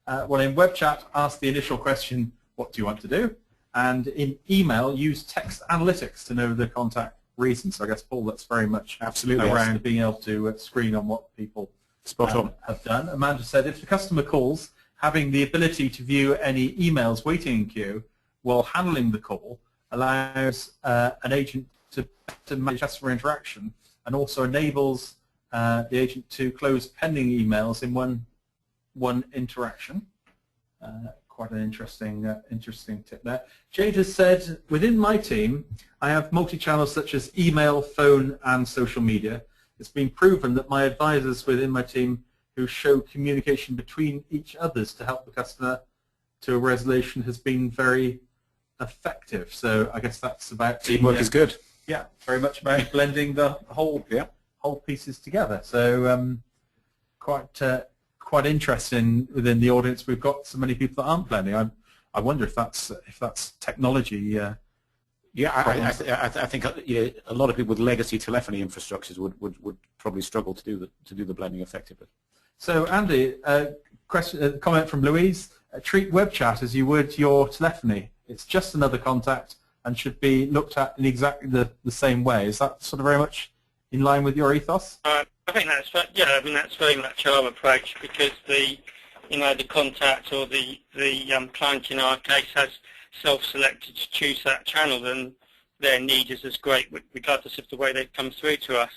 Well, in web chat, ask the initial question, what do you want to do? And in email, use text analytics to know the contact reason. So I guess, Paul, that's very much around being able to screen on what people have done. Amanda said, if the customer calls, having the ability to view any emails waiting in queue while handling the call allows an agent to manage customer interaction and also enables the agent to close pending emails in one interaction. Quite an interesting tip there. Jade has said, within my team, I have multi-channels such as email, phone, and social media. It's been proven that my advisors within my team who show communication between each others to help the customer to a resolution has been very effective. So I guess that's about teamwork is good. Yeah, very much about blending the whole pieces together. So quite interesting within the audience. We've got so many people that aren't blending. I wonder if that's technology. I think a lot of people with legacy telephony infrastructures would probably struggle to do the blending effectively. So Andy, comment from Louise: treat WebChat as you would your telephony. It's just another contact and should be looked at in exactly the same way. Is that sort of very much in line with your ethos? I think that's that's very much our approach, because the contact or the client in our case has self-selected to choose that channel, then their need is as great regardless of the way they come through to us.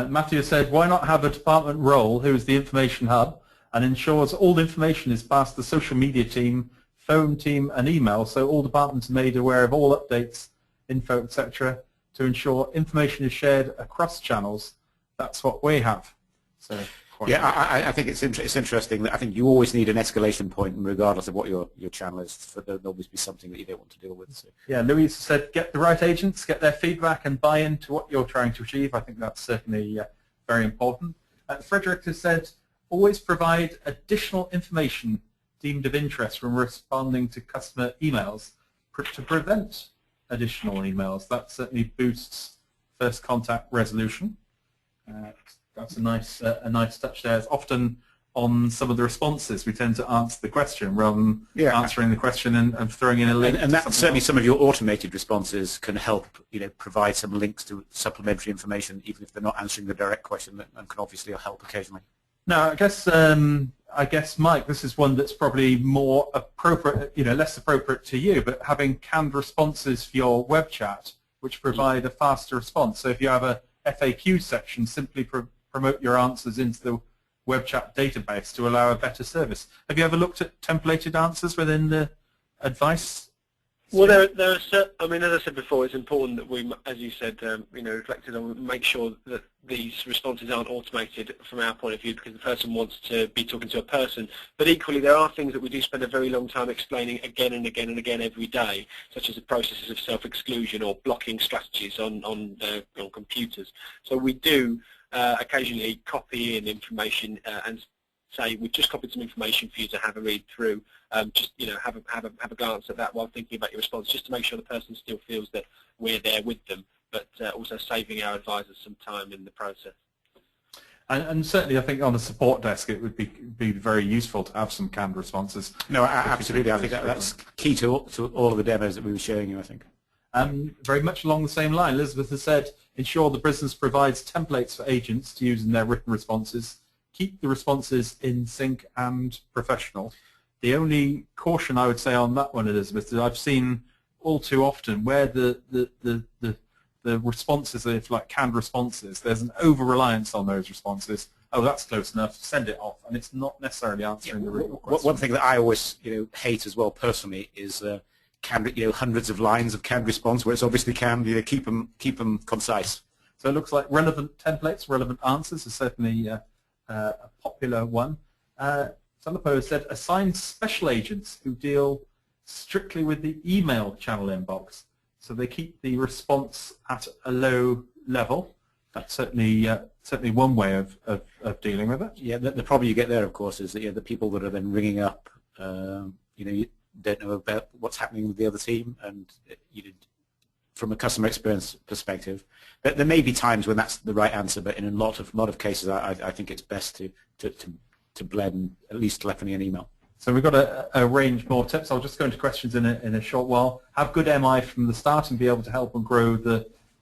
Matthew said, why not have a department role who is the information hub and ensures all the information is passed the social media team, phone team, and email, so all departments are made aware of all updates, info, etc., to ensure information is shared across channels. That's what we have. So I think it's interesting that I think you always need an escalation point, regardless of what your channel is. There'll always be something that you don't want to deal with. So. Yeah, Louise said, get the right agents, get their feedback, and buy into what you're trying to achieve. I think that's certainly very important. Frederick has said, always provide additional information deemed of interest when responding to customer emails to prevent additional emails. That certainly boosts first contact resolution. That's a nice touch there. It's often on some of the responses we tend to answer the question rather than answering the question and throwing in a link. And that's certainly else. Some of your automated responses can help provide some links to supplementary information, even if they're not answering the direct question, and can obviously help occasionally. Now, I guess, Mike, this is one that's probably more appropriate, less appropriate to you, but having canned responses for your web chat, which provide a faster response. So if you have a FAQ section, simply promote your answers into the web chat database to allow a better service. Have you ever looked at templated answers within the advice? Well, there are. I mean, as I said before, it's important that we, as you said, reflected on, make sure that these responses aren't automated from our point of view, because the person wants to be talking to a person. But equally, there are things that we do spend a very long time explaining again and again and again every day, such as the processes of self-exclusion or blocking strategies on computers. So we do occasionally copy in information and say, we've just copied some information for you to have a read through. Just have a glance at that while thinking about your response, just to make sure the person still feels that we're there with them, but also saving our advisors some time in the process. And certainly, I think on the support desk, it would be very useful to have some canned responses. No, absolutely. I think that's key to all of the demos that we were showing you, I think. Very much along the same line, Elizabeth has said, ensure the business provides templates for agents to use in their written responses. Keep the responses in sync and professional. The only caution I would say on that one, Elizabeth, is I've seen all too often where the responses, if like canned responses, there's an over-reliance on those responses. Oh, that's close enough, send it off, and it's not necessarily answering the real question. One thing that I always hate as well personally is hundreds of lines of canned response where it's obviously canned. Keep them concise. So it looks like relevant templates, relevant answers is certainly a popular one. Salapo said, assign special agents who deal strictly with the email channel inbox, so they keep the response at a low level. That's certainly one way of dealing with it. Yeah, the problem you get there, of course, is that the people that are then ringing up, you don't know about what's happening with the other team, and from a customer experience perspective, there may be times when that's the right answer, but in a lot of cases, I think it's best to blend at least telephony and email. So we've got a range more tips. I'll just go into questions in a short while. Have good MI from the start and be able to help and grow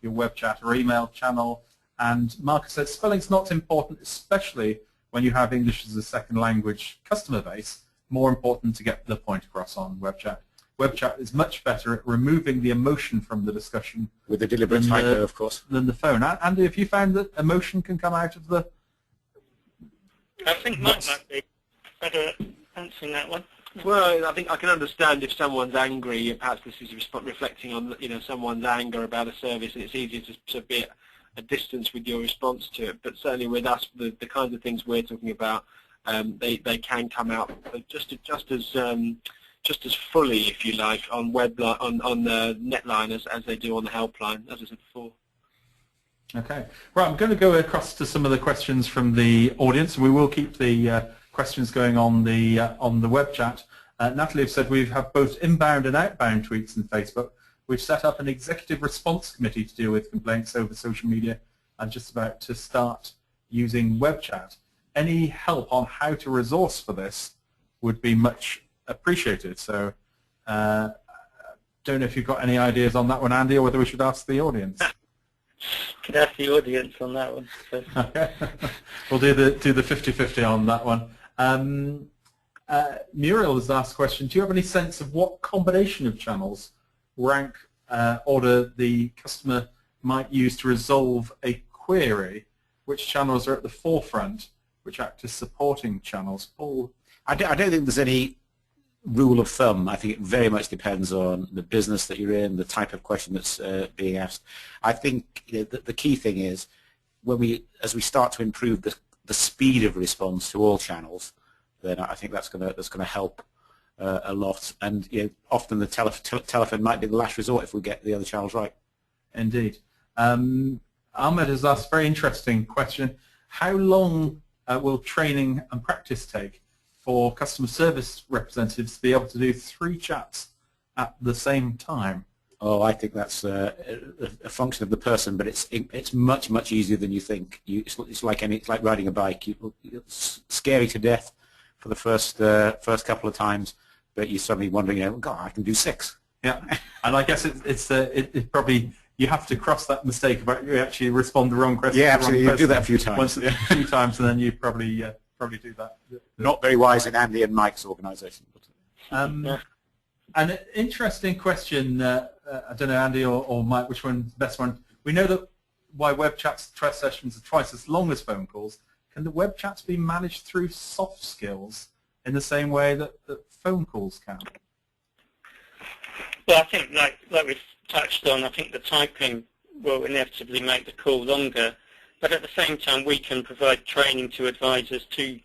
your web chat or email channel. And Marcus says spelling's not important, especially when you have English as a second language customer base. More important to get the point across on web chat. Webchat is much better at removing the emotion from the discussion with a deliberate typo, of course, than the phone. Andy, have you found that emotion can come out of the? I think Mike might be better at answering that one. Well, I think I can understand if someone's angry. Perhaps this is reflecting on someone's anger about a service, and it's easier to be at a distance with your response to it. But certainly with us, the kinds of things we're talking about, they can come out just as fully, if you like, on on the netline as they do on the helpline, as I said before. Okay, right. I'm going to go across to some of the questions from the audience. We will keep the questions going on the web chat. Natalie has said we have both inbound and outbound tweets in Facebook. We've set up an executive response committee to deal with complaints over social media and just about to start using web chat. Any help on how to resource for this would be much appreciated. So don't know if you've got any ideas on that one, Andy, or whether we should ask the audience. Could ask the audience on that one. Okay. We'll do the 50-50 on that one. Muriel has asked a question. Do you have any sense of what combination of channels, rank order, the customer might use to resolve a query? Which channels are at the forefront, which act as supporting channels? Paul? I don't think there's any rule of thumb. I think it very much depends on the business that you're in, the type of question that's being asked. I think the key thing is as we start to improve the speed of response to all channels, then I think that's going to help a lot. And often the telephone might be the last resort if we get the other channels right. Indeed. Ahmed has asked a very interesting question. How long will training and practice take for customer service representatives to be able to do 3 chats at the same time? Oh, I think that's a function of the person, but it's much easier than you think. It's like riding a bike. It's scary to death for the first couple of times, but you're suddenly wondering, God, I can do 6. Yeah, and I guess it probably you have to cross that mistake about you actually respond the wrong question. Yeah, absolutely. You do that a few times. A few times, and then you probably do that. Not very wise in Andy and Mike's organisation. An interesting question. I don't know, Andy or Mike, which one's the best one? We know that why web chats sessions are twice as long as phone calls. Can the web chats be managed through soft skills in the same way that phone calls can? Well, I think like we've touched on, I think the typing will inevitably make the call longer, but at the same time we can provide training to advisors to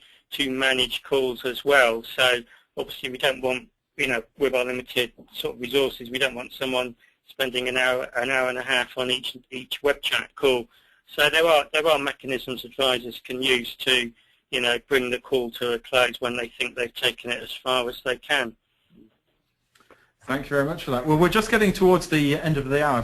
manage calls as well. So obviously we don't want, with our limited sort of resources, we don't want someone spending an hour and a half on each web chat call. So there are mechanisms advisors can use to, bring the call to a close when they think they've taken it as far as they can. Thank you very much for that. Well, we're just getting towards the end of the hour.